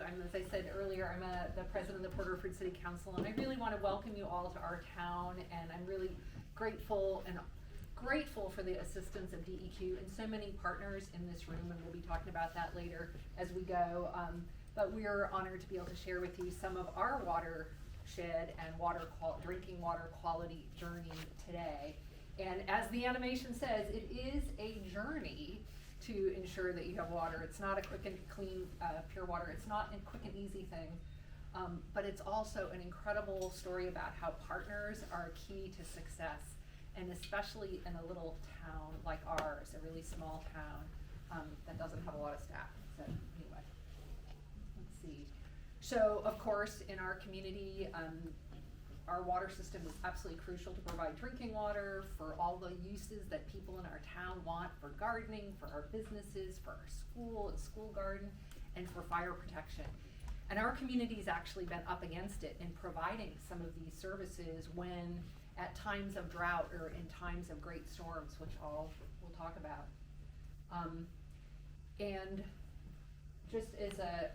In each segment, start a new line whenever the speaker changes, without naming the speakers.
As I said earlier, I'm the president of the Port Orford City Council, and I really want to welcome you all to our town, and I'm really grateful for the assistance of DEQ and so many partners in this room, and we'll be talking about that later as we go. But we are honored to be able to share with you some of our watershed and drinking water quality journey today. And as the animation says, it is a journey to ensure that you have water. It's not a quick and clean, pure water. It's not a quick and easy thing, but it's also an incredible story about how partners are key to success, and especially in a little town like ours, a really small town that doesn't have a lot of staff. So anyway, let's see. So of course, in our community, our water system is absolutely crucial to provide drinking water for all the uses that people in our town want, for gardening, for our businesses, for our school and school garden, and for fire protection. And our community's actually been up against it in providing some of these services when at times of drought or in times of great storms, which we'll talk about. And just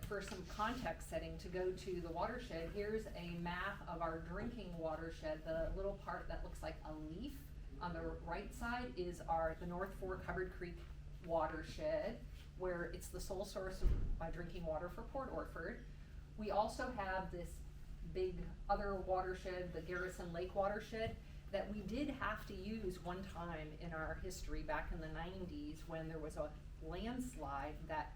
for some context setting, to go to the watershed, here's a map of our drinking watershed. The little part that looks like a leaf on the right side is the North Fork Covered Creek watershed, where it's the sole source of drinking water for Port Orford. We also have this big other watershed, the Garrison Lake watershed, that we did have to use one time in our history back in the 90s when there was a landslide that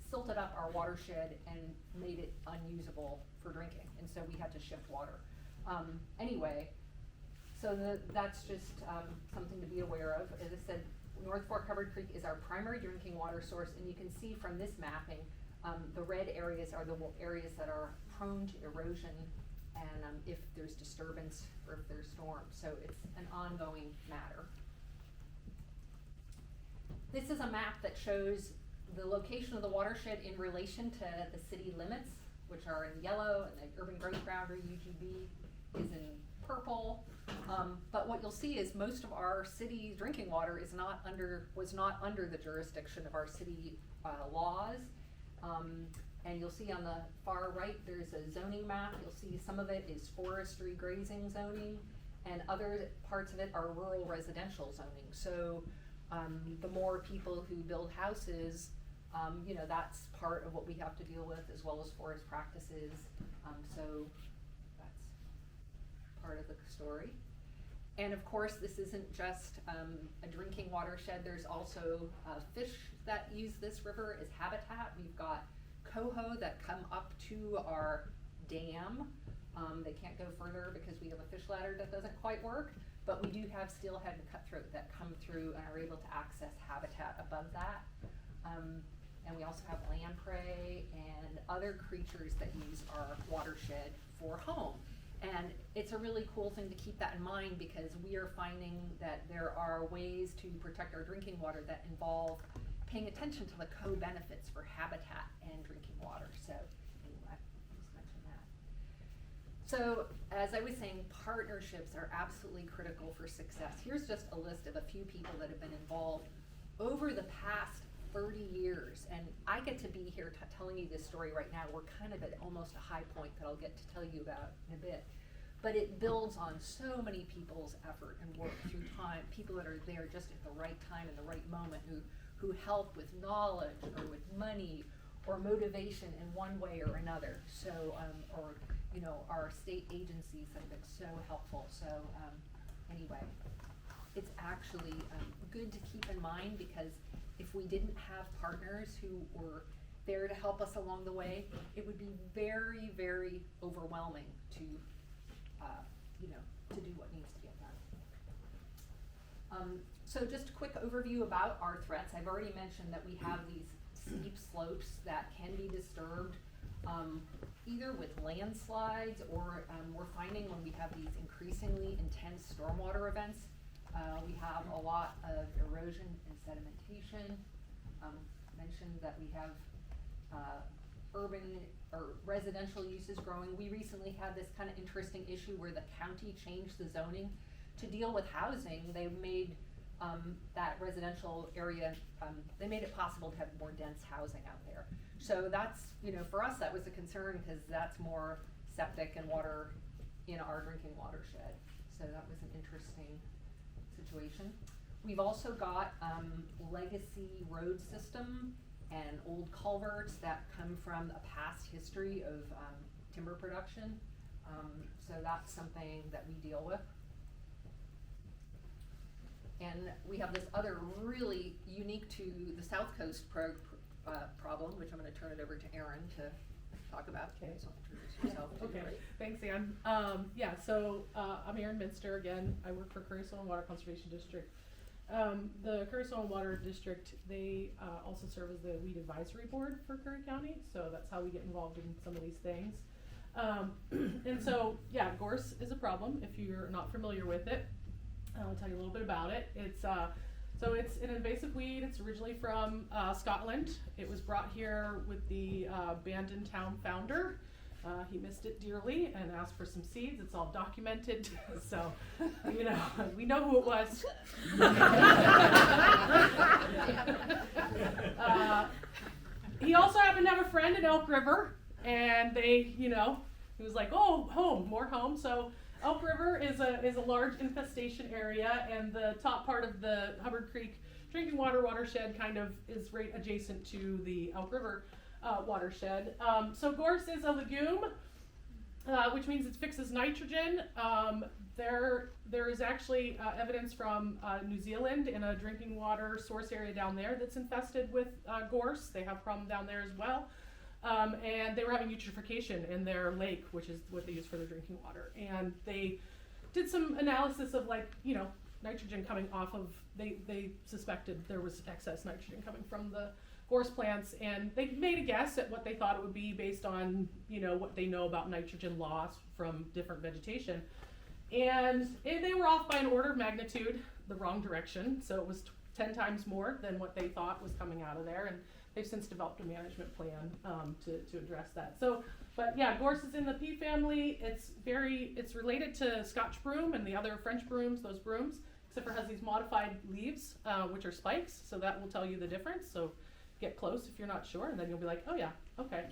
silted up our watershed and made it unusable for drinking, and so we had to shift water. Anyway, so that's just something to be aware of. As I said, North Fork Covered Creek is our primary drinking water source, and you can see from this mapping, the red areas are the areas that are prone to erosion and if there's disturbance or if there's storms, so it's an ongoing matter. This is a map that shows the location of the watershed in relation to the city limits, which are in yellow, and the urban growth boundary, UGB, is in purple. But what you'll see is most of our city drinking water was not under the jurisdiction of our city laws. And you'll see on the far right, there's a zoning map. You'll see some of it is forestry grazing zoning, and other parts of it are rural residential zoning. So the more people who build houses, that's part of what we have to deal with, as well as forest practices. So that's part of the story. And of course, this isn't just a drinking watershed. There's also fish that use this river as habitat. We've got coho that come up to our dam. They can't go further because we have a fish ladder that doesn't quite work, but we do have steelhead and cutthroat that come through and are able to access habitat above that. And we also have lamprey and other creatures that use our watershed for home. And it's a really cool thing to keep that in mind, because we are finding that there are ways to protect our drinking water that involve paying attention to the co-benefits for habitat and drinking water. So anyway, just mention that. So as I was saying, partnerships are absolutely critical for success. Here's just a list of a few people that have been involved over the past 30 years. And I get to be here telling you this story right now. We're kind of at almost a high point that I'll get to tell you about in a bit. But it builds on so many people's effort and work through time, people that are there just at the right time and the right moment, who help with knowledge or with money or motivation in one way or another. So, our state agencies have been so helpful. So anyway, it's actually good to keep in mind, because if we didn't have partners who were there to help us along the way, it would be very, very overwhelming to do what needs to get done. So just a quick overview about our threats. I've already mentioned that we have these steep slopes that can be disturbed either with landslides or we're finding when we have these increasingly intense stormwater events, we have a lot of erosion and sedimentation. Mentioned that we have urban or residential uses growing. We recently had this kind of interesting issue where the county changed the zoning to deal with housing. They made that residential area, they made it possible to have more dense housing out there. So that's, for us, that was a concern, because that's more septic and water in our drinking watershed. So that was an interesting situation. We've also got legacy road system and old culverts that come from a past history of timber production. So that's something that we deal with. And we have this other really unique to the South Coast problem, which I'm going to turn it over to Erin to talk about.
Okay.
So introduce yourself.
Okay, thanks, Ann. So I'm Erin Minster again. I work for Curry Soil and Water Conservation District. The Curry Soil and Water District, they also serve as the Weed Advisory Board for Curry County, so that's how we get involved in some of these things. And so, yeah, gorse is a problem if you're not familiar with it. I'll tell you a little bit about it. It's an invasive weed. It's originally from Scotland. It was brought here with the abandoned town founder. He missed it dearly and asked for some seeds. It's all documented, so we know who it was. He also happened to have a friend in Elk River, and he was like, oh, home, more home. So Elk River is a large infestation area, and the top part of the Hubbard Creek drinking watershed kind of is right adjacent to the Elk River watershed. So gorse is a legume, which means it fixes nitrogen. There is actually evidence from New Zealand in a drinking water source area down there that's infested with gorse. They have a problem down there as well. And they were having eutrophication in their lake, which is what they use for their drinking water. And they did some analysis of nitrogen coming off of, they suspected there was excess nitrogen coming from the gorse plants, and they made a guess at what they thought it would be based on, what they know about nitrogen loss from different vegetation. And they were off by an order of magnitude the wrong direction, so it was 10 times more than what they thought was coming out of there. And they've since developed a management plan to address that. So, but yeah, gorse is in the pea family. It's related to Scotch broom and the other French brooms, those brooms, except for it has these modified leaves, which are spikes. So that will tell you the difference. So get close if you're not sure, and then you'll be like, oh yeah, okay.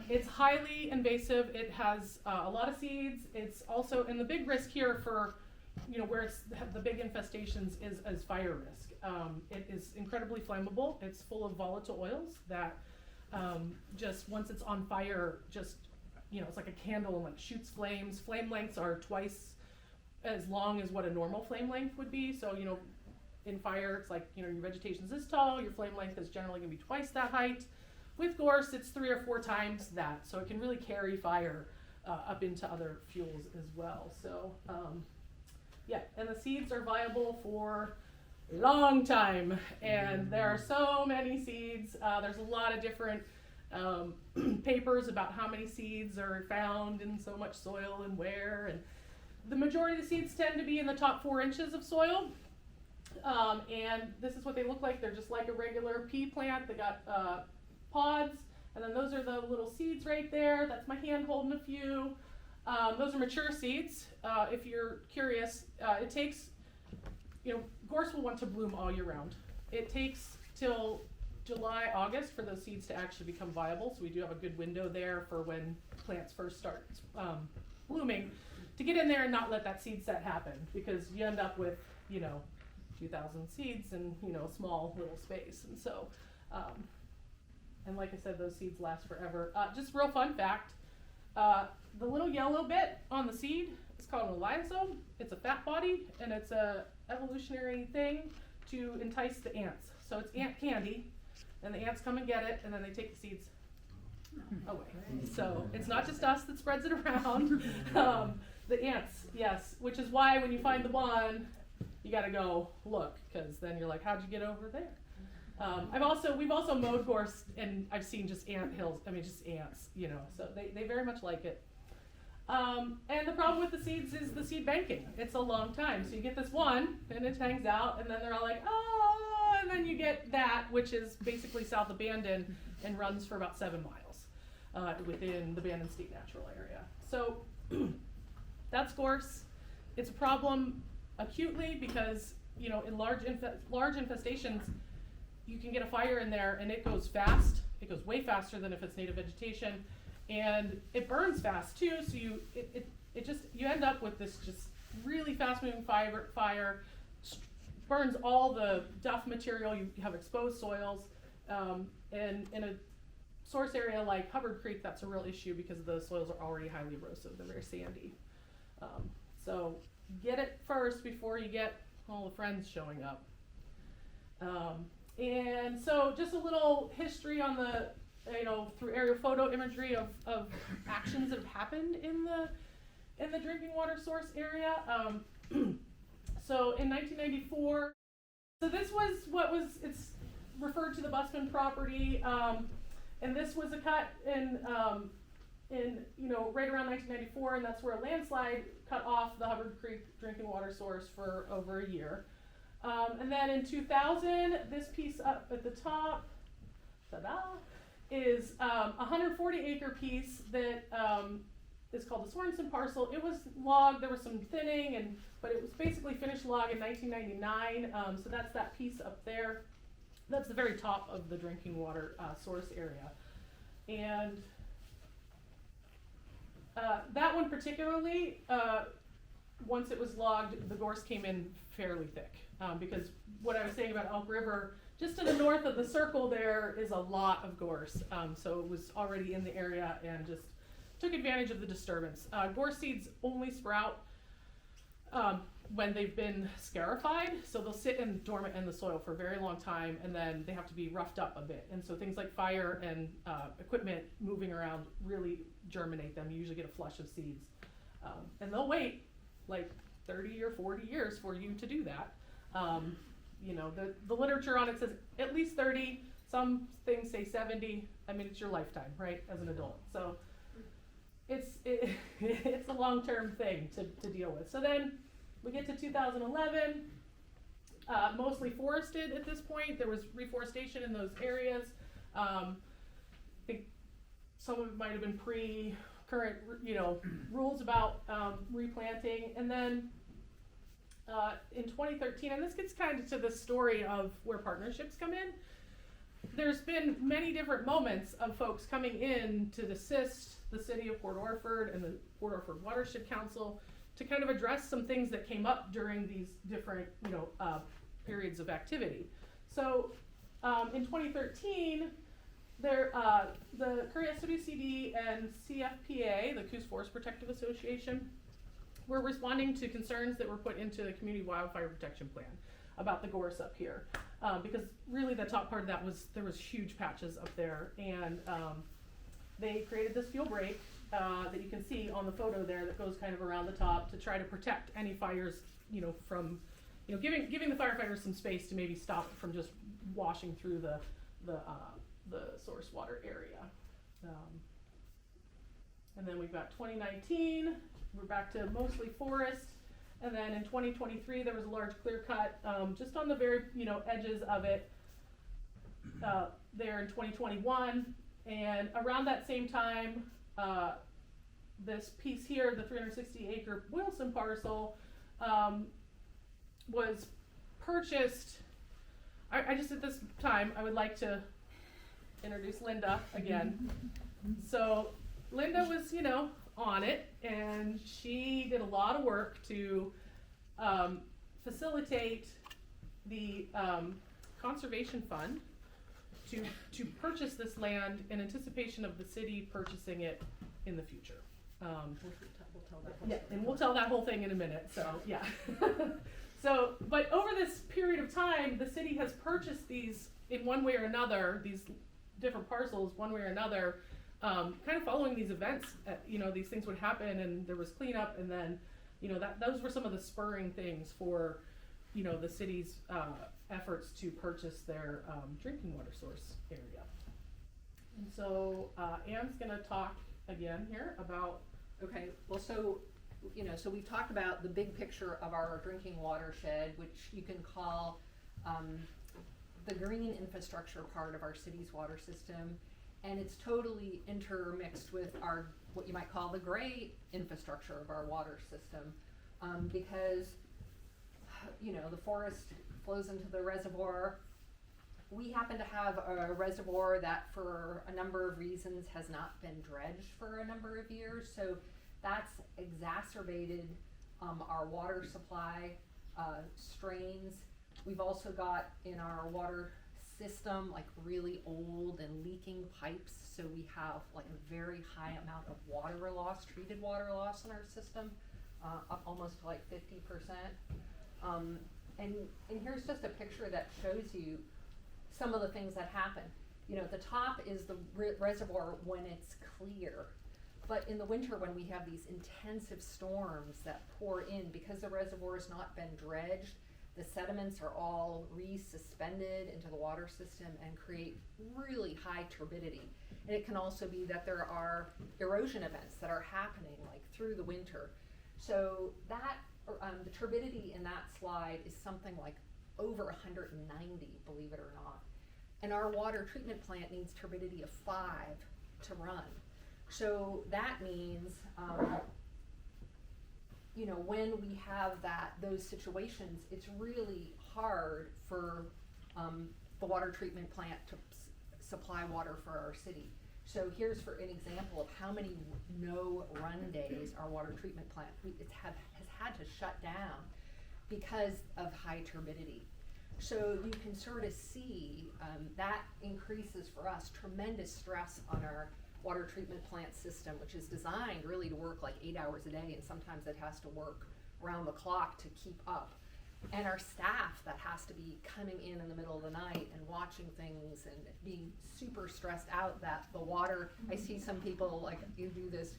It's highly invasive. It has a lot of seeds. It's also, and the big risk here for, where it's the big infestations is fire risk. It is incredibly flammable. It's full of volatile oils that just once it's on fire, just, it's like a candle and shoots flames. Flame lengths are twice as long as what a normal flame length would be. So, in fire, it's like, your vegetation's this tall, your flame length is generally gonna be twice that height. With gorse, it's 3 or 4 times that. So it can really carry fire up into other fuels as well. So, yeah, and the seeds are viable for long time, and there are so many seeds. There's a lot of different papers about how many seeds are found in so much soil and where, and the majority of the seeds tend to be in the top 4 inches of soil, and this is what they look like. They're just like a regular pea plant. They got pods, and then those are the little seeds right there. That's my hand holding a few. Those are mature seeds. If you're curious, it takes, gorse will want to bloom all year round. It takes till July, August for those seeds to actually become viable. So we do have a good window there for when plants first start blooming, to get in there and not let that seed set happen, because you end up with, 2,000 seeds in, a small little space. And so, and like I said, those seeds last forever. Just real fun fact, the little yellow bit on the seed is called an elaiosome. It's a fat body, and it's a evolutionary thing to entice the ants. So it's ant candy, and the ants come and get it, and then they take the seeds away. So it's not just us that spreads it around. The ants, yes, which is why when you find the one, you gotta go look, because then you're like, how'd you get over there? We've also mowed gorse, and I've seen just ant hills, just ants, so they very much like it. And the problem with the seeds is the seed banking. It's a long time. So you get this one, and it hangs out, and then they're all like, oh, and then you get that, which is basically South Abandon and runs for about 7 miles within the Abandoned State Natural Area. So that's gorse. It's a problem acutely because you know, in large infestations, you can get a fire in there and it goes fast. It goes way faster than if it's native vegetation, and it burns fast too. So you end up with this just really fast moving fire, burns all the duff material. You have exposed soils, and in a source area like Hubbard Creek, that's a real issue because the soils are already highly erosive. They're very sandy. So get it first before you get all the friends showing up. And so just a little history on the, you know, through aerial photo imagery of actions that have happened in the drinking water source area. So in 1994, so this was it's referred to the Busman property, and this was a cut in you know, right around 1994, and that's where a landslide cut off the Hubbard Creek drinking water source for over a year. And then in 2000, this piece up at the top, ta-da, is a 140 acre piece that is called the Sorensen parcel. It was logged, there was some thinning, but it was basically finished log in 1999. So that's that piece up there. That's the very top of the drinking water source area. And that one particularly, once it was logged, the gorse came in fairly thick. Because what I was saying about Elk River, just to the north of the circle there is a lot of gorse. So it was already in the area and just took advantage of the disturbance. Gorse seeds only sprout when they've been scarified. So they'll sit dormant in the soil for a very long time, and then they have to be roughed up a bit. And so things like fire and equipment moving around really germinate them. You usually get a flush of seeds. And they'll wait like 30 or 40 years for you to do that. You know, the literature on it says at least 30, some things say 70. I mean, it's your lifetime, right, as an adult. So it's a long-term thing to deal with. So then we get to 2011, mostly forested at this point. There was reforestation in those areas. I think some of it might have been pre-current, you know, rules about replanting. And then in 2013, and this gets kind of to the story of where partnerships come in, there's been many different moments of folks coming in to assist the city of Port Orford and the Port Orford Watershed Council to kind of address some things that came up during these different, you know, periods of activity. So in 2013, the Curry SWCD and CFPA, the Coos Forest Protective Association, were responding to concerns that were put into the Community Wildfire Protection Plan about the gorse up here. Because really the top part of that was, there was huge patches up there, and they created this fuel break that you can see on the photo there that goes kind of around the top to try to protect any fires, you know, from, you know, giving the firefighters some space to maybe stop it from just washing through the source water area. And then we've got 2019, we're back to mostly forest. And then in 2023, there was a large clear cut just on the very, you know, edges of it there in 2021. And around that same time, this piece here, the 360 acre Wilson parcel, was purchased. I just at this time, I would like to introduce Linda again. So Linda was, you know, on it, and she did a lot of work to facilitate the conservation fund to purchase this land in anticipation of the city purchasing it in the future. We'll tell that whole thing in a minute. So yeah. So, but over this period of time, the city has purchased these in one way or another, these different parcels, one way or another, kind of following these events. You know, these things would happen, and there was cleanup, and then, you know, those were some of the spurring things for, you know, the city's efforts to purchase their drinking water source area. And so Anne's going to talk again here about.
Okay, well, so, you know, so we've talked about the big picture of our drinking watershed, which you can call the green infrastructure part of our city's water system, and it's totally intermixed with our, what you might call the gray infrastructure of our water system, because the forest flows into the reservoir. We happen to have a reservoir that for a number of reasons has not been dredged for a number of years, so that's exacerbated our water supply strains. We've also got in our water system like really old and leaking pipes, so we have like a very high amount of water loss, treated water loss in our system, up almost to like 50%. And here's just a picture that shows you some of the things that happen. At the top is the reservoir when it's clear. But in the winter, when we have these intensive storms that pour in, because the reservoir has not been dredged, the sediments are all re-suspended into the water system and create really high turbidity. And it can also be that there are erosion events that are happening like through the winter. So that the turbidity in that slide is something like over 190, believe it or not. And our water treatment plant needs turbidity of 5 to run. So that means, when we have those situations, it's really hard for the water treatment plant to supply water for our city. So here's for an example of how many no-run days our water treatment plant has had to shut down because of high turbidity. So you can sort of see that increases for us tremendous stress on our water treatment plant system, which is designed really to work like 8 hours a day, and sometimes it has to work around the clock to keep up. And our staff that has to be coming in the middle of the night and watching things and being super stressed out that the water, I see some people like you do this,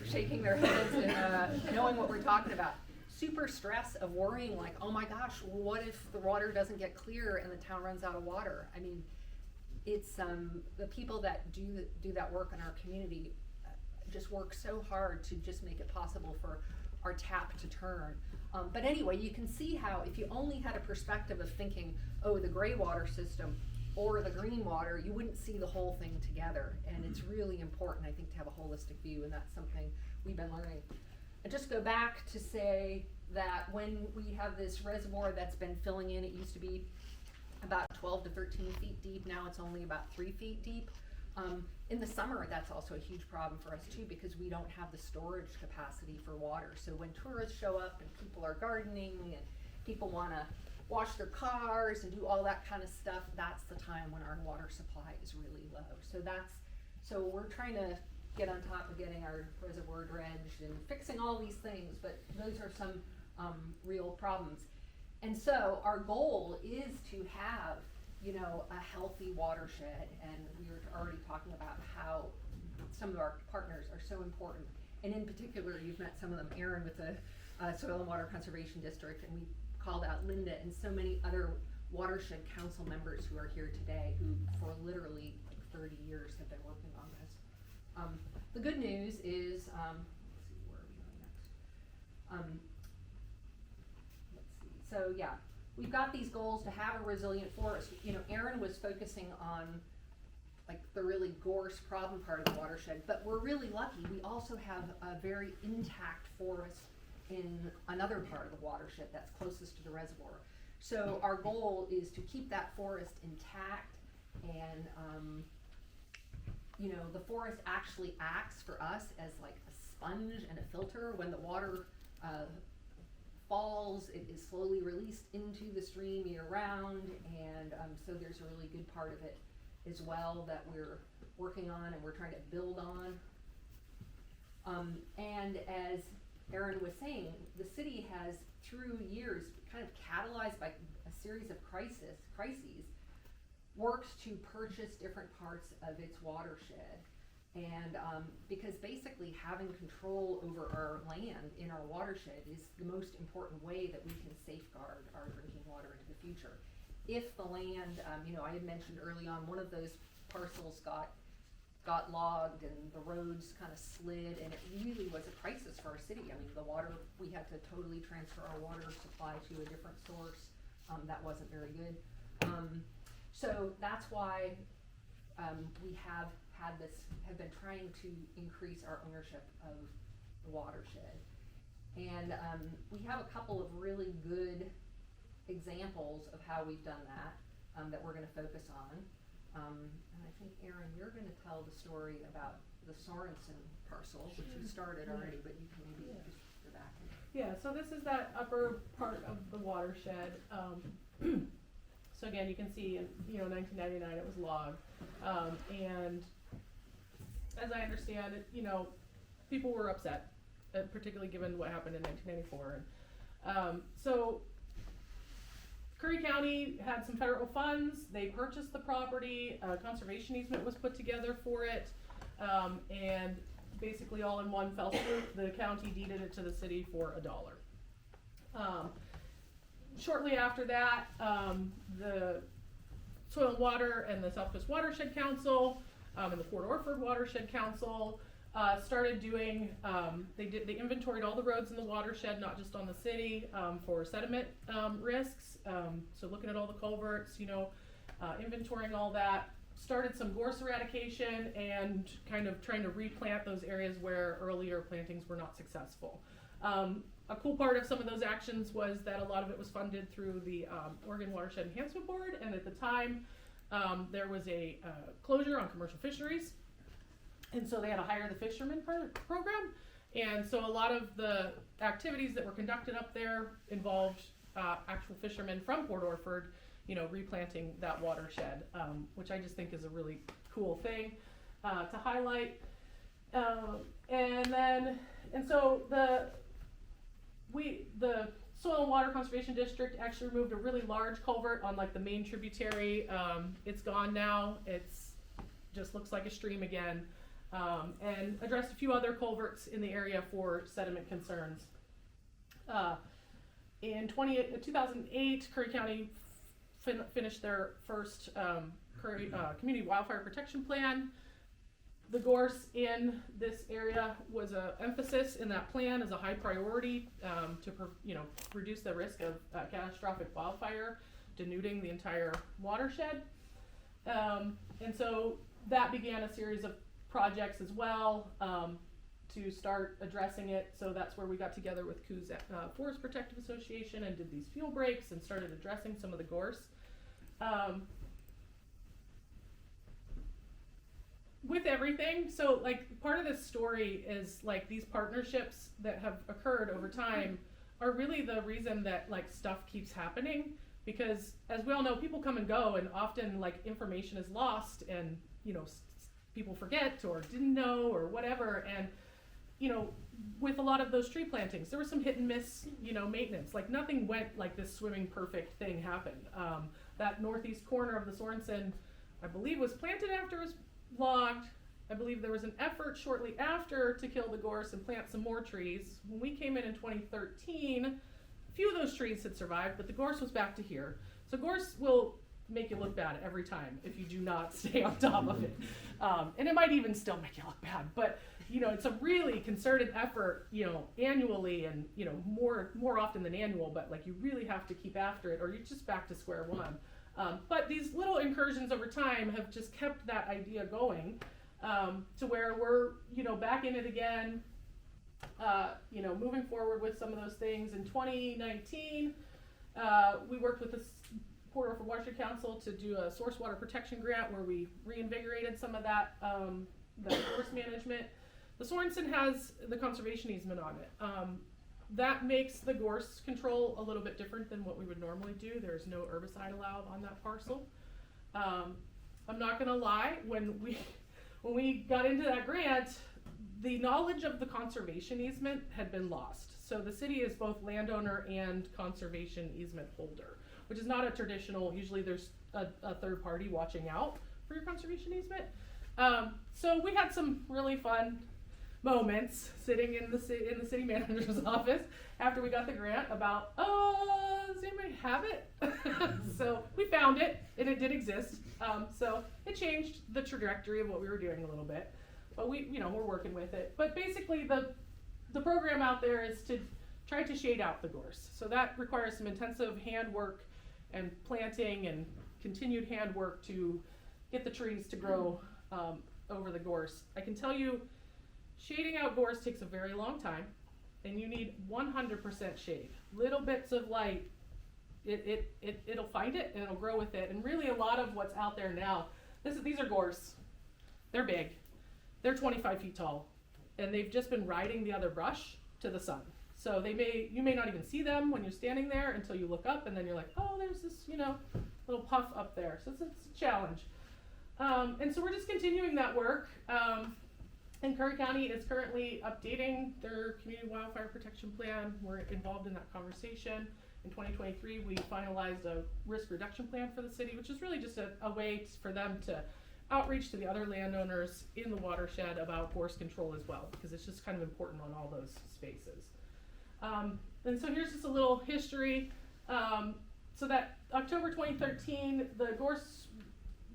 shaking their heads and knowing what we're talking about. Super stress of worrying like, oh my gosh, what if the water doesn't get clear and the town runs out of water? I mean, it's the people that do that work in our community just work so hard to just make it possible for our tap to turn. But anyway, you can see how if you only had a perspective of thinking, oh, the gray water system or the green water, you wouldn't see the whole thing together. And it's really important, I think, to have a holistic view, and that's something we've been learning. And just go back to say that when we have this reservoir that's been filling in, it used to be about 12 to 13 feet deep. Now it's only about 3 feet deep. In the summer, that's also a huge problem for us too, because we don't have the storage capacity for water. So when tourists show up and people are gardening and people want to wash their cars and do all that kind of stuff, that's the time when our water supply is really low. So we're trying to get on top of getting our reservoir dredged and fixing all these things, but those are some real problems. And so our goal is to have a healthy watershed, and we were already talking about how some of our partners are so important. And in particular, you've met some of them, Erin with the Soil and Water Conservation District, and we called out Linda and so many other watershed council members who are here today who for literally like 30 years have been working on this. The good news is, let's see, where are we going next? Let's see, so yeah. We've got these goals to have a resilient forest. Erin was focusing on like the really gorse problem part of the watershed, but we're really lucky. We also have a very intact forest in another part of the watershed that's closest to the reservoir. So our goal is to keep that forest intact, and the forest actually acts for us as like a sponge and a filter. When the water falls, it is slowly released into the stream year round, and so there's a really good part of it as well that we're working on and we're trying to build on. And as Erin was saying, the city has through years, kind of catalyzed by a series of crises, worked to purchase different parts of its watershed. And because basically having control over our land in our watershed is the most important way that we can safeguard our drinking water into the future. If the land, I had mentioned early on, one of those parcels got logged and the roads kind of slid, and it really was a crisis for our city. I mean, the water, we had to totally transfer our water supply to a different source. That wasn't very good. So that's why we have been trying to increase our ownership of the watershed. And we have a couple of really good examples of how we've done that, that we're gonna focus on. And I think, Erin, you're gonna tell the story about the Sorensen parcel, which you started already, but you can maybe just go back and.
Yeah, so this is that upper part of the watershed. So again, you can see in, 1999 it was logged. And as I understand it, people were upset, particularly given what happened in 1994. And, so Curry County had some federal funds. They purchased the property. A conservation easement was put together for it. And basically all in one fell swoop, the county deeded it to the city for $1. Shortly after that, the Soil and Water and the South Coast Watershed Council and the Port Orford Watershed Council started doing, they inventoried all the roads in the watershed, not just on the city, for sediment risks. So looking at all the culverts, inventorying all that. Started some gorse eradication and kind of trying to replant those areas where earlier plantings were not successful. A cool part of some of those actions was that a lot of it was funded through the Oregon Watershed Enhancement Board, and at the time there was a closure on commercial fisheries, and so they had to hire the fisherman program, and so a lot of the activities that were conducted up there involved actual fishermen from Port Orford, replanting that watershed, which I just think is a really cool thing to highlight. And so the Soil and Water Conservation District actually removed a really large culvert on like the main tributary. It's gone now. It's just looks like a stream again, and addressed a few other culverts in the area for sediment concerns. In 2008, Curry County finished their first community wildfire protection plan. The gorse in this area was an emphasis in that plan as a high priority to reduce the risk of catastrophic wildfire, denuding the entire watershed. And so that began a series of projects as well to start addressing it. So that's where we got together with Coos Forest Protective Association and did these fuel breaks and started addressing some of the gorse. With everything, so like part of this story is like these partnerships that have occurred over time are really the reason that like stuff keeps happening, because as we all know, people come and go, and often like information is lost, and people forget or didn't know or whatever. And with a lot of those tree plantings, there was some hit and miss maintenance. Like nothing went like this swimming perfect thing happened. That northeast corner of the Sorensen, I believe, was planted after it was logged. I believe there was an effort shortly after to kill the gorse and plant some more trees. When we came in 2013, a few of those trees had survived, but the gorse was back to here. So gorse will make you look bad every time if you do not stay on top of it. And it might even still make you look bad, but it's a really concerted effort, annually, and more often than annual, but like you really have to keep after it or you're just back to square one. But these little incursions over time have just kept that idea going, to where we're, back in it again, moving forward with some of those things. In 2019, we worked with the Port Orford Watershed Council to do a source water protection grant where we reinvigorated some of that, that forest management. The Sorensen has the conservation easement on it. That makes the gorse control a little bit different than what we would normally do. There's no herbicide allowed on that parcel. I'm not gonna lie, when we got into that grant, the knowledge of the conservation easement had been lost. So the city is both landowner and conservation easement holder, which is not a traditional, usually there's a third party watching out for your conservation easement. So we had some really fun moments sitting in the city manager's office after we got the grant about, does anybody have it? So we found it, and it did exist. So it changed the trajectory of what we were doing a little bit, but we're working with it. But basically the program out there is to try to shade out the gorse. So that requires some intensive hand work and planting and continued hand work to get the trees to grow over the gorse. I can tell you, shading out gorse takes a very long time. and you need 100% shade. Little bits of light, it'll find it and it'll grow with it. And really a lot of what's out there now, these are gorse. They're big. They're 25 feet tall, and they've just been riding the other brush to the sun. So you may not even see them when you're standing there until you look up, and then you're like, oh, there's this, little puff up there. So it's a challenge. And so we're just continuing that work. And Curry County is currently updating their community wildfire protection plan. We're involved in that conversation. In 2023, we finalized a risk reduction plan for the city, which is really just a way for them to outreach to the other landowners in the watershed about gorse control as well, because it's just kind of important on all those spaces. And so here's just a little history. So that October 2013, the gorse,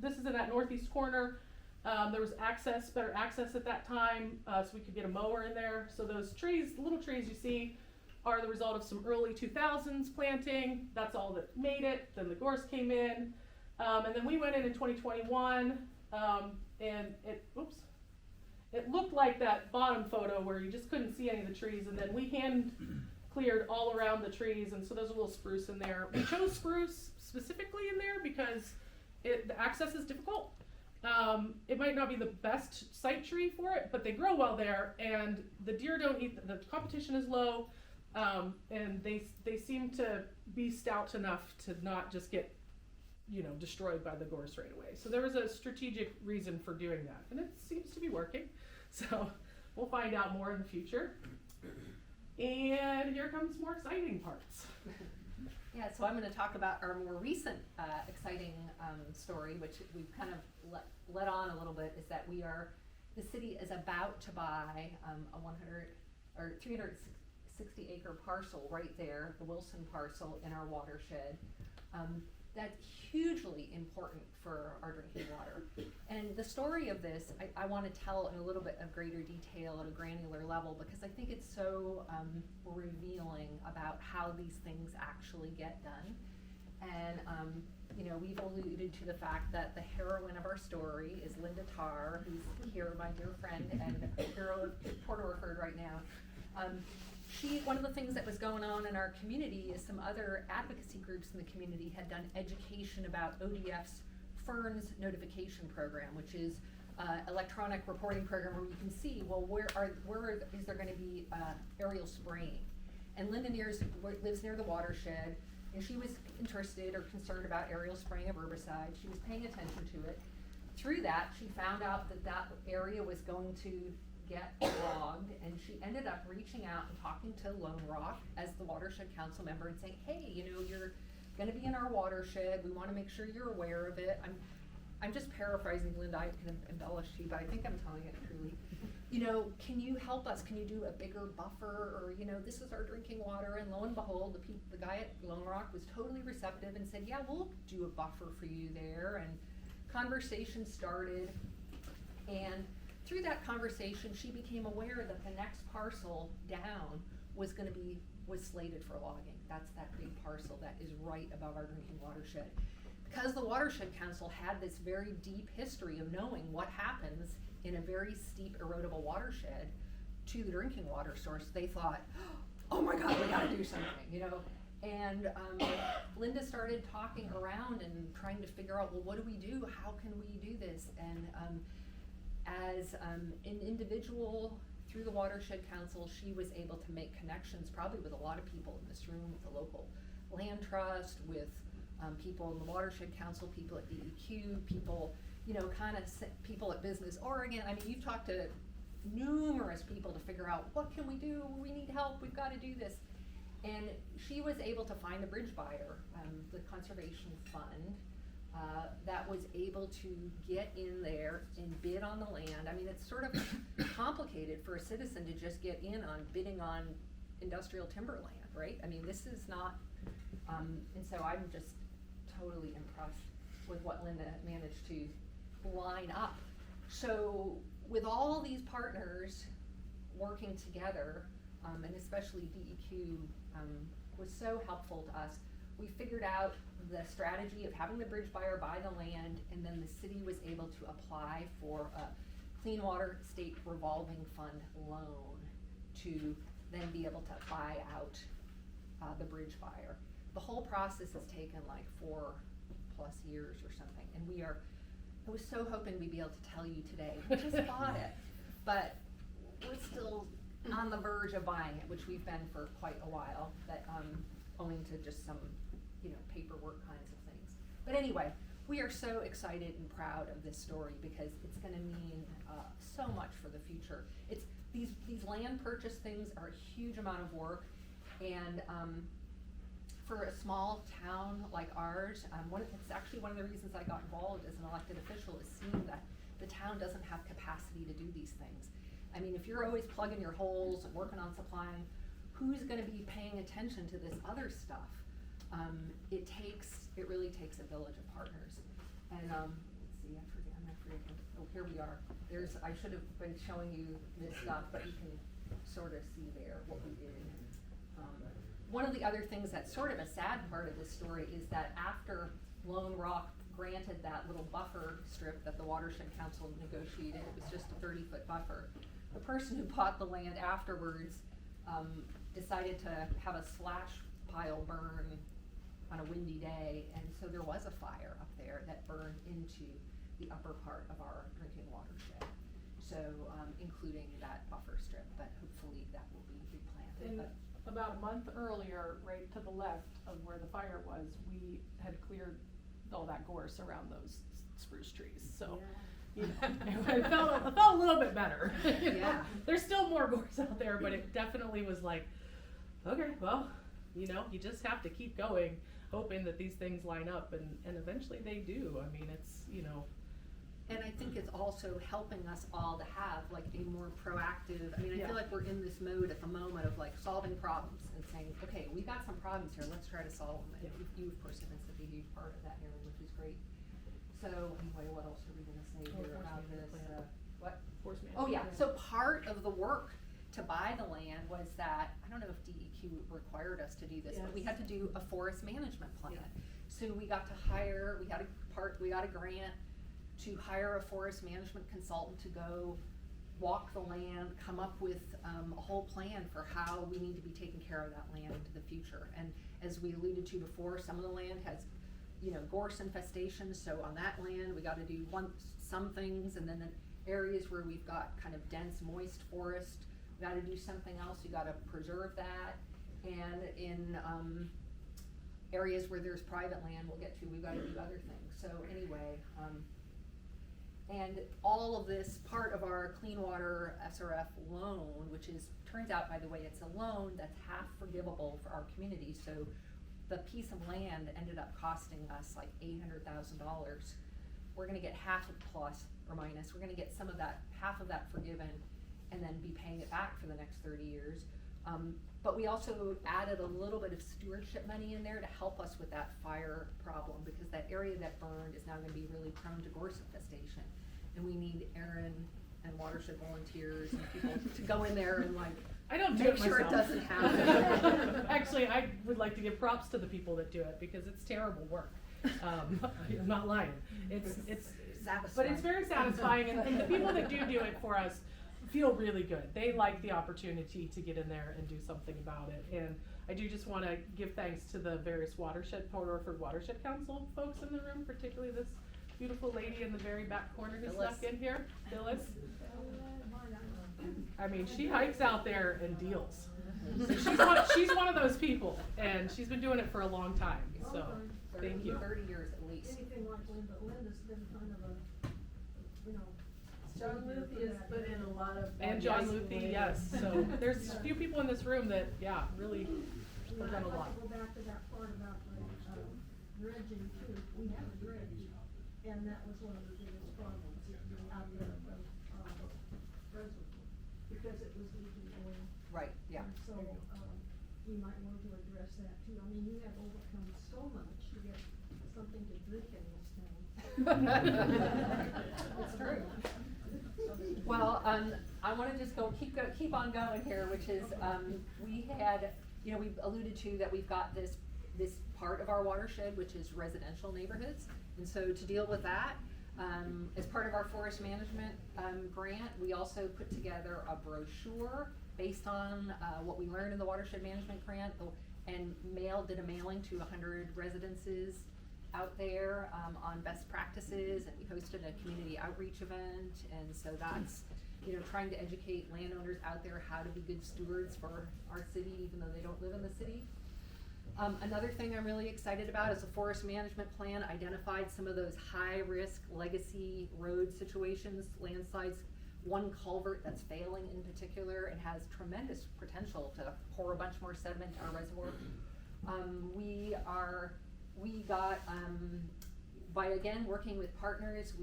this is in that northeast corner. There was better access at that time, so we could get a mower in there. So those trees, the little trees you see, are the result of some early 2000s planting. That's all that made it. Then the gorse came in. And then we went in 2021, and it looked like that bottom photo where you just couldn't see any of the trees. And then we hand cleared all around the trees, and so there's a little spruce in there. We chose spruce specifically in there because the access is difficult. It might not be the best site tree for it, but they grow well there, and the deer don't eat, the competition is low, and they seem to be stout enough to not just get, destroyed by the gorse right away. So there was a strategic reason for doing that, and it seems to be working. So we'll find out more in the future. And here comes more exciting parts.
Yeah, so I'm going to talk about our more recent exciting story, which we've kind of let on a little bit, is that the city is about to buy a 360 acre parcel right there, the Wilson parcel in our watershed. That's hugely important for our drinking water. And the story of this, I want to tell in a little bit of greater detail at a granular level, because I think it's so revealing about how these things actually get done. And we've alluded to the fact that the heroine of our story is Linda Tarr, who's here, my dear friend, and a hero of Port Orford right now. One of the things that was going on in our community is some other advocacy groups in the community had done education about ODF's Ferns notification program, which is electronic reporting program where you can see, well, where is there going to be aerial spraying? And Linda lives near the watershed, and she was interested or concerned about aerial spraying of herbicide. She was paying attention to it. Through that, she found out that area was going to get logged, and she ended up reaching out and talking to Lone Rock as the Watershed Council member and saying, hey, you're going to be in our watershed. We want to make sure you're aware of it. I'm just paraphrasing Linda. I can embellish you, but I think I'm telling it truly. Can you help us? Can you do a bigger buffer? Or, this is our drinking water. And lo and behold, the guy at Lone Rock was totally receptive and said, yeah, we'll do a buffer for you there. And conversation started, and through that conversation, she became aware that the next parcel down was slated for logging. That's that big parcel that is right above our drinking watershed. Because the Watershed Council had this very deep history of knowing what happens in a very steep erodible watershed to the drinking water source, they thought, oh my God, we gotta do something, And Linda started talking around and trying to figure out, well, what do we do? How can we do this? And as an individual through the Watershed Council, she was able to make connections probably with a lot of people in this room, with the local land trust, with people in the Watershed Council, people at DEQ, people, people at Business Oregon. I mean, you've talked to numerous people to figure out, what can we do? We need help, we've got to do this. And she was able to find the bridge buyer, the conservation fund, that was able to get in there and bid on the land. I mean, it's sort of complicated for a citizen to just get in on bidding on industrial timberland, right? I mean, this is not, and so I'm just totally impressed with what Linda managed to line up. So with all these partners working together, and especially DEQ was so helpful to us, we figured out the strategy of having the bridge buyer buy the land, and then the city was able to apply for a Clean Water State Revolving Fund loan to then be able to buy out the bridge fire. The whole process has taken like 4+ years or something, and I was so hoping we'd be able to tell you today, we just bought it, but we're still on the verge of buying it, which we've been for quite a while, that, owing to just some, paperwork kinds of things. But anyway, we are so excited and proud of this story because it's gonna mean, so much for the future. These land purchase things are a huge amount of work, and, for a small town like ours, it's actually one of the reasons I got involved as an elected official, is seeing that the town doesn't have capacity to do these things. I mean, if you're always plugging your holes and working on supplying, who's gonna be paying attention to this other stuff? It really takes a village of partners. And, let's see, I'm forgetting. Oh, here we are. I should have been showing you this stuff, but you can sort of see there what we did. One of the other things that's sort of a sad part of this story is that after Lone Rock granted that little buffer strip that the Watershed Council negotiated, it was just a 30-foot buffer. The person who bought the land afterwards decided to have a slash pile burn on a windy day, and so there was a fire up there that burned into the upper part of our drinking watershed. So, including that buffer strip, but hopefully that will be replanted.
And about a month earlier, right to the left of where the fire was, we had cleared all that gorse around those spruce trees, so.
Yeah.
It felt a little bit better.
Yeah.
There's still more gorse out there, but it definitely was like, okay, well, you just have to keep going, hoping that these things line up, and eventually they do. I mean, it's,
And I think it's also helping us all to have like a more proactive, I
Yeah.
feel like we're in this mode at the moment of like solving problems and saying, okay, we've got some problems here, let's try to solve them. And
Yeah.
you of course have been such a huge part of that, Erin, which is great. So anyway, what else are we gonna say here about this? What?
Force management.
Oh yeah, so part of the work to buy the land was that, I don't know if DEQ required us to do this, but we had to do a forest management plan.
Yeah.
So we got to hire, we got a grant to hire a forest management consultant to go walk the land, come up with a whole plan for how we need to be taking care of that land into the future. And as we alluded to before, some of the land has, gorse infestation, so on that land, we gotta do some things, and then in areas where we've got kind of dense, moist forest, we gotta do something else, you gotta preserve that. And in areas where there's private land we'll get to, we've gotta do other things. So anyway, and all of this part of our Clean Water SRF loan, which turns out, by the way, it's a loan that's half forgivable for our community, so the piece of land ended up costing us like $800,000. We're gonna get half of plus or minus, we're gonna get half of that forgiven, and then be paying it back for the next 30 years. But we also added a little bit of stewardship money in there to help us with that fire problem, because that area that burned is now gonna be really prone to gorse infestation. And we need Erin and Watershed volunteers and people to go in there and like,
I don't do
make
it
sure it
myself.
doesn't happen.
Actually, I would like to give props to the people that do it, because it's terrible work. I'm not lying. It's
Satisfying.
but it's very satisfying, and the people that do it for us feel really good. They like the opportunity to get in there and do something about it. And I do just want to give thanks to the various Watershed, Port Orford Watershed Council folks in the room, particularly this beautiful lady in the very back corner who snuck in here, Phyllis. I mean, she hikes out there and deals. So she's one of those people, and she's been doing it for a long time, so thank you.
30 years at least.
Anything like Linda, Linda's been kind of a, John Luthi has put in a lot of.
And John Luthi, yes, so there's a few people in this room that, really have done a lot.
I'd like to go back to that part about the dredging too. We have a dredge, and that was one of the biggest problems out there from, Reservoir, because it was leaking oil.
Right, yeah.
And so, we might want to address that too. I mean, you have overcome so much to get something to drink in this town.
That's true. Well, I wanna just keep on going here, which is, we had, we've alluded to that we've got this part of our watershed, which is residential neighborhoods. And so to deal with that, as part of our forest management grant, we also put together a brochure based on, what we learned in the watershed management grant, and did a mailing to 100 residences out there, on best practices, and we hosted a community outreach event, and so that's, trying to educate landowners out there how to be good stewards for our city, even though they don't live in the city. Another thing I'm really excited about is the forest management plan identified some of those high-risk legacy road situations, landslides. One culvert that's failing in particular and has tremendous potential to pour a bunch more sediment to our reservoir. We got, by again working with partners,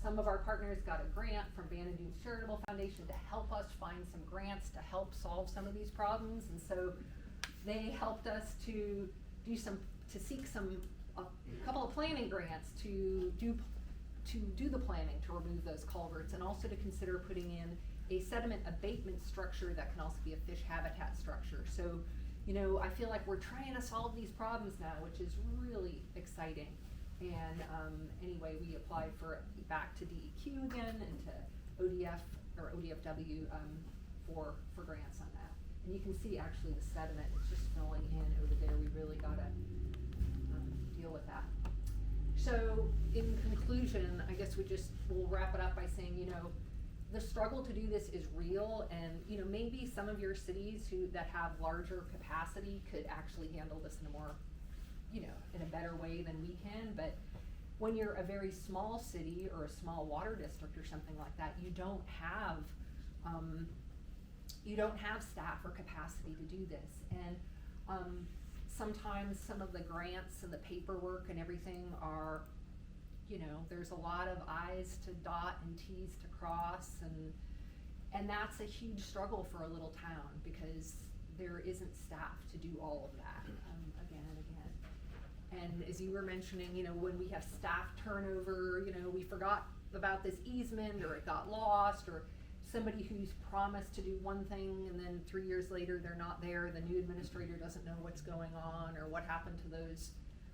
some of our partners got a grant from Van and Dunes Charitable Foundation to help us find some grants to help solve some of these problems, and so they helped us to seek a couple of planning grants to do the planning to remove those culverts, and also to consider putting in a sediment abatement structure that can also be a fish habitat structure. So, I feel like we're trying to solve these problems now, which is really exciting. And anyway, we applied back to DEQ again and to ODF or ODFW for grants on that. And you can see actually the sediment is just filling in over there. We really gotta deal with that. So in conclusion, I guess we'll wrap it up by saying, the struggle to do this is real, and maybe some of your cities that have larger capacity could actually handle this in a more, in a better way than we can. But when you're a very small city or a small water district or something like that, you don't have staff or capacity to do this. And sometimes some of the grants and the paperwork and everything are, there's a lot of I's to dot and T's to cross, and that's a huge struggle for a little town because there isn't staff to do all of that again and again. And as you were mentioning, when we have staff turnover, we forgot about this easement, or it got lost, or somebody who's promised to do one thing and then 3 years later they're not there, the new administrator doesn't know what's going on, or what happened to those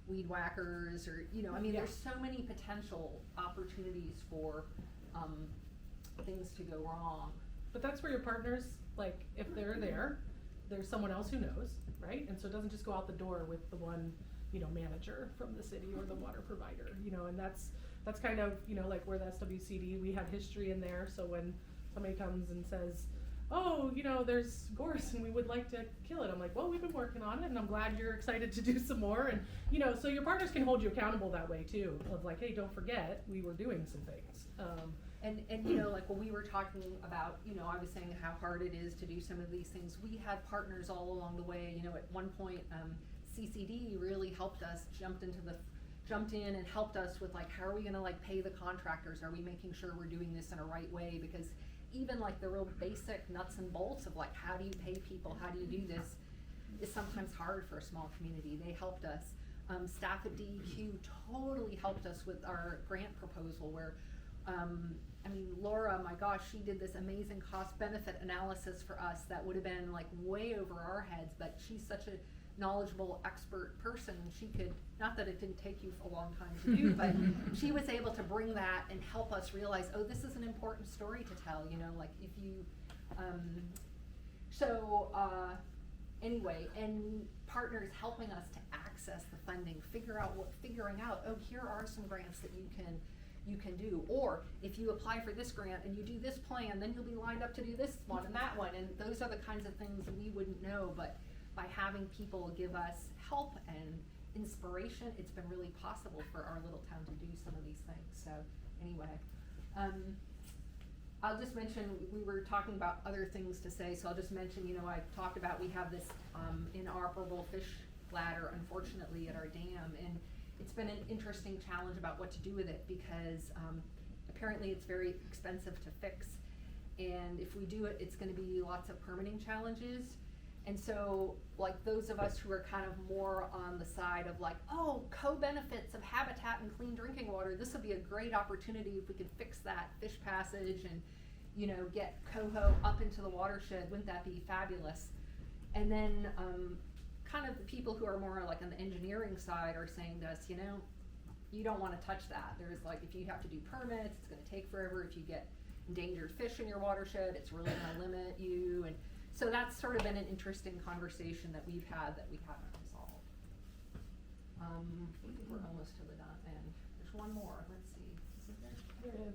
weed whackers, or there's so many potential opportunities for things to go wrong.
But that's where your partners, like, if they're there, there's someone else who knows, right? And so it doesn't just go out the door with the one, manager from the city or the water provider, and that's kind of, like where the SWCD, we have history in there. So when somebody comes and says, oh, there's gorse and we would like to kill it, I'm like, well, we've been working on it, and I'm glad you're excited to do some more. And, so your partners can hold you accountable that way too, of like, hey, don't forget, we were doing some things.
And like when we were talking about, I was saying how hard it is to do some of these things, we had partners all along the way. At one point, CCD really helped us, jumped in and helped us with, like, how are we gonna, like, pay the contractors? Are we making sure we're doing this in a right way? Because even, like, the real basic nuts and bolts of, like, how do you pay people, how do you do this, is sometimes hard for a small community. They helped us. Staff at DEQ totally helped us with our grant proposal where, Laura, my gosh, she did this amazing cost-benefit analysis for us that would have been, like, way over our heads, but she's such a knowledgeable expert person. She could, not that it didn't take you a long time to do, but she was able to bring that and help us realize, oh, this is an important story to tell, like if you, anyway, and partners helping us to access the funding, figuring out, oh, here are some grants that you can do, or if you apply for this grant and you do this plan, then you'll be lined up to do this one and that one, and those are the kinds of things we wouldn't know, but by having people give us help and inspiration, it's been really possible for our little town to do some of these things. So anyway, I'll just mention, we were talking about other things to say, so I'll just mention, I talked about we have this inoperable fish ladder, unfortunately, at our dam, and it's been an interesting challenge about what to do with it because apparently it's very expensive to fix, and if we do it, it's going to be lots of permitting challenges. And so, like, those of us who are kind of more on the side of like, oh, co-benefits of habitat and clean drinking water, this would be a great opportunity if we could fix that fish passage and, get coho up into the watershed. Wouldn't that be fabulous? And then kind of the people who are more like on the engineering side are saying to us, you don't want to touch that. There's like, if you have to do permits, it's going to take forever. If you get endangered fish in your watershed, it's really gonna limit you, and so that's sort of been an interesting conversation that we've had that we haven't resolved. We're almost to the end. There's one more, let's see. Is it there?
There it is.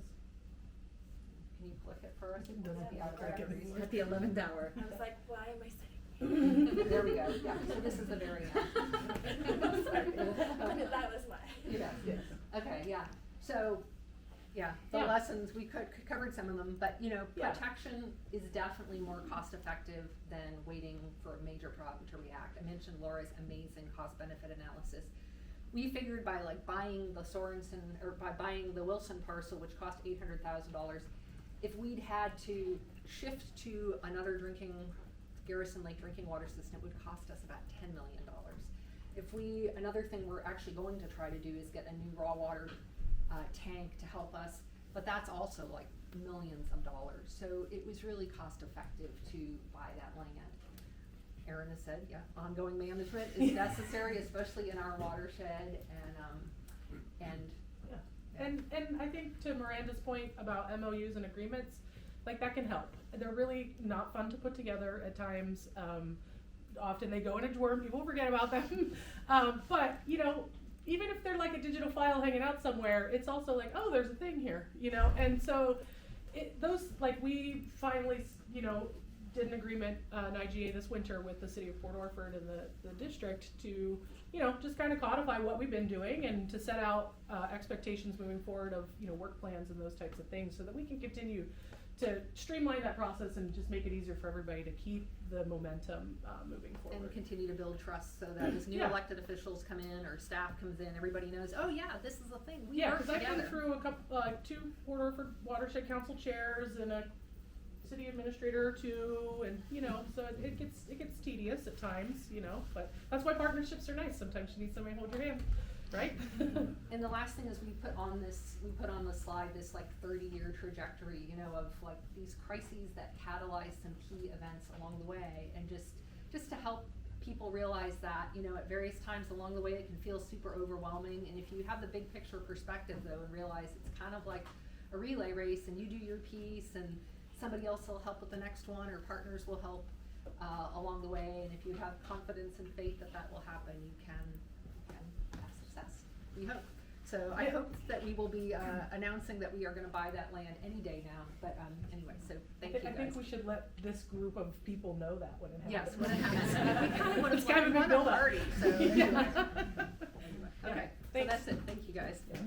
Can you click it for us?
It doesn't
Yeah,
click it.
right.
At the 11th hour.
I was like, why am I sitting?
There we go, yeah, so this is the very end.
That was why.
Yes, yes, okay, yeah, so, yeah, the
Yeah.
lessons, we covered some of them, but, you know,
Yeah.
protection is definitely more cost effective than waiting for a major problem to react. I mentioned Laura's amazing cost benefit analysis. We figured by like buying the Sorensen, or by buying the Wilson parcel, which cost $800,000, if we'd had to shift to another Garrison Lake drinking water system, it would cost us about $10 million. Another thing we're actually going to try to do is get a new raw water tank to help us, but that's also like millions of dollars. So it was really cost effective to buy that land. Erin has said, yeah, ongoing management is necessary, especially in our watershed, and
Yeah. And I think to Miranda's point about MOUs and agreements, like that can help. They're really not fun to put together at times. Often they go in a drawer and people forget about them. But, you know, even if they're like a digital file hanging out somewhere, it's also like, oh, there's a thing here, you know? And so we finally, you know, did an agreement, an IGA this winter with the city of Port Orford and the district to, you know, just kind of codify what we've been doing and to set out expectations moving forward of, you know, work plans and those types of things so that we can continue to streamline that process and just make it easier for everybody to keep the momentum moving forward.
and continue to build trust so that as new
Yeah.
elected officials come in or staff comes in, everybody knows, oh yeah, this is a thing, we
Yeah,
work
because I've
together.
been through a couple, 2 Port Orford Watershed Council chairs and a city administrator or 2, and you know, so it gets tedious at times, you know, but that's why partnerships are nice. Sometimes you need somebody to hold your hand, right?
And the last thing is we put on the slide this like 30-year trajectory, you know, of like these crises that catalyze some key events along the way, and just to help people realize that, you know, at various times along the way it can feel super overwhelming, and if you have the big picture perspective though and realize it's kind of like a relay race and you do your piece and somebody else will help with the next one, or partners will help along the way, and if you have confidence and faith that will happen, you can have success, we hope. So I hope that we will be announcing that we are gonna buy that land any day now, but anyway, so thank you guys.
I think we should let this group of people know that when it happens.
Yes, when it happens. We kinda would've
It's kind of a big
won a
build-up.
party, so anyway.
Yeah.
Okay, so
Thanks.
that's it, thank you guys.
Yeah.